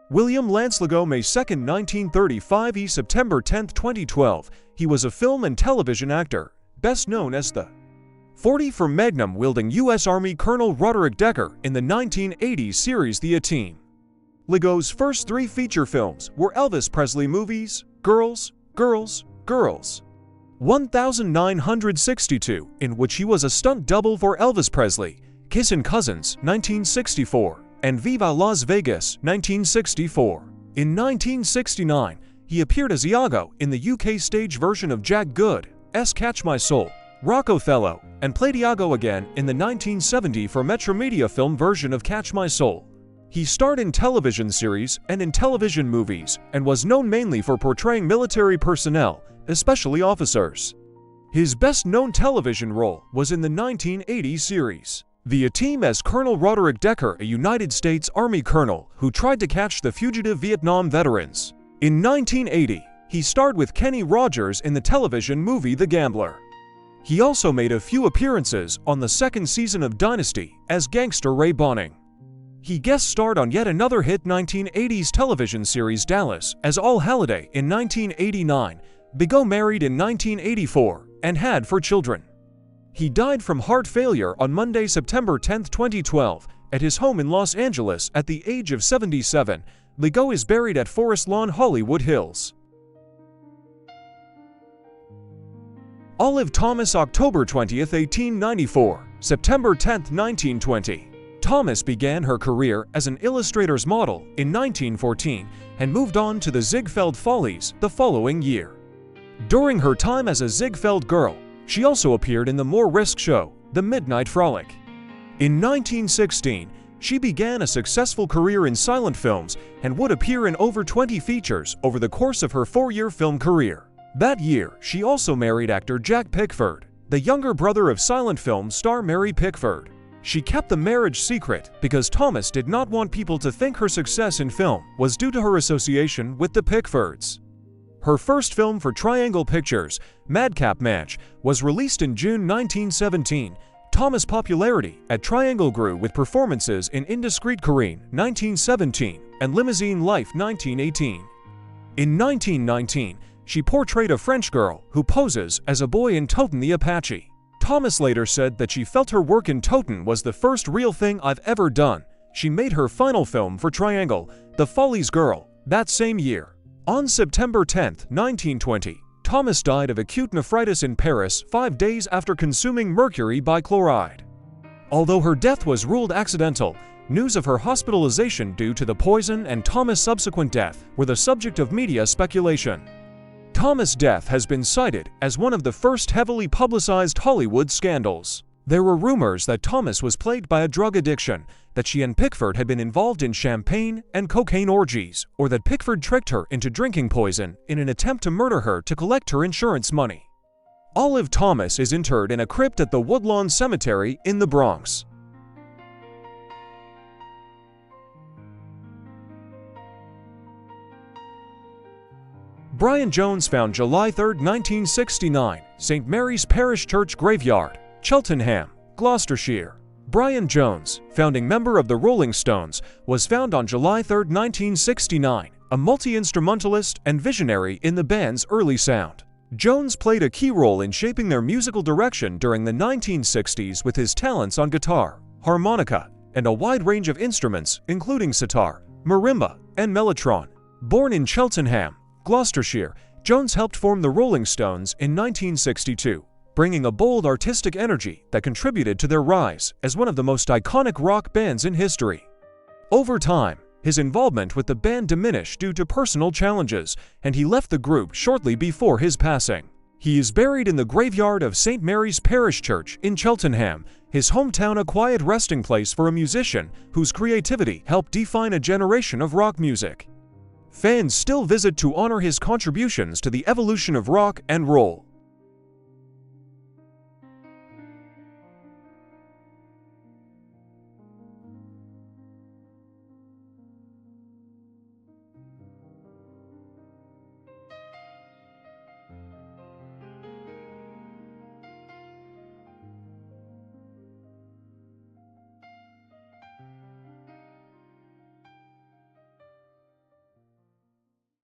William Lance LeGault, May 2, 1935 – September 10, 2012. He was a film and television actor, best known as the 40 for Magnum-wielding U.S. Army Colonel Roderick Decker in the 1980s series The A-Team. LeGault's first 3 feature films were Elvis Presley movies, Girls, Girls, Girls, 1962, in which he was a stunt double for Elvis Presley, Kissin' Cousins, 1964, and Viva Las Vegas, 1964. In 1969, he appeared as Iago in the UK stage version of Jack Good's Catch My Soul, Rock Othello, and played Iago again in the 1970 for Metromedia film version of Catch My Soul. He starred in television series and in television movies, and was known mainly for portraying military personnel, especially officers. His best-known television role was in the 1980 series The A-Team as Colonel Roderick Decker, a United States Army colonel who tried to catch the fugitive Vietnam veterans. In 1980, he starred with Kenny Rogers in the television movie The Gambler. He also made a few appearances on the second season of Dynasty as gangster Ray Bonning. He guest-starred on yet another hit 1980s television series Dallas as Al Halliday in 1989, LeGault married in 1984, and had 4 children. He died from heart failure on Monday, September 10, 2012, at his home in Los Angeles at the age of 77. LeGault is buried at Forest Lawn, Hollywood Hills. Olive Thomas, October 20, 1894, September 10, 1920. Thomas began her career as an illustrator's model in 1914 and moved on to the Ziegfeld Follies the following year. During her time as a Ziegfeld girl, she also appeared in the more risk show, The Midnight Frolic. In 1916, she began a successful career in silent films and would appear in over 20 features over the course of her 4-year film career. That year, she also married actor Jack Pickford, the younger brother of silent film star Mary Pickford. She kept the marriage secret because Thomas did not want people to think her success in film was due to her association with the Pickfords. Her first film for Triangle Pictures, Madcap Match, was released in June 1917. Thomas' popularity at Triangle grew with performances in Indiscreet Corinne, 1917, and Limousine Life, 1918. In 1919, she portrayed a French girl who poses as a boy in Toten the Apache. Thomas later said that she felt her work in Toten was the first real thing I've ever done. She made her final film for Triangle, The Follies Girl, that same year. On September 10, 1920, Thomas died of acute nephritis in Paris 5 days after consuming mercury bichloride. Although her death was ruled accidental, news of her hospitalization due to the poison and Thomas' subsequent death were the subject of media speculation. Thomas' death has been cited as one of the first heavily publicized Hollywood scandals. There were rumors that Thomas was plagued by a drug addiction, that she and Pickford had been involved in champagne and cocaine orgies, or that Pickford tricked her into drinking poison in an attempt to murder her to collect her insurance money. Olive Thomas is interred in a crypt at the Woodlawn Cemetery in the Bronx. Brian Jones, found July 3, 1969, St. Mary's Parish Church Graveyard, Cheltenham, Gloucestershire. Brian Jones, founding member of the Rolling Stones, was found on July 3, 1969, a multi-instrumentalist and visionary in the band's early sound. Jones played a key role in shaping their musical direction during the 1960s with his talents on guitar, harmonica, and a wide range of instruments including sitar, marimba, and mellotron. Born in Cheltenham, Gloucestershire, Jones helped form the Rolling Stones in 1962, bringing a bold artistic energy that contributed to their rise as one of the most iconic rock bands in history. Over time, his involvement with the band diminished due to personal challenges, and he left the group shortly before his passing. He is buried in the graveyard of St. Mary's Parish Church in Cheltenham, his hometown, a quiet resting place for a musician whose creativity helped define a generation of rock music. Fans still visit to honor his contributions to the evolution of rock and roll.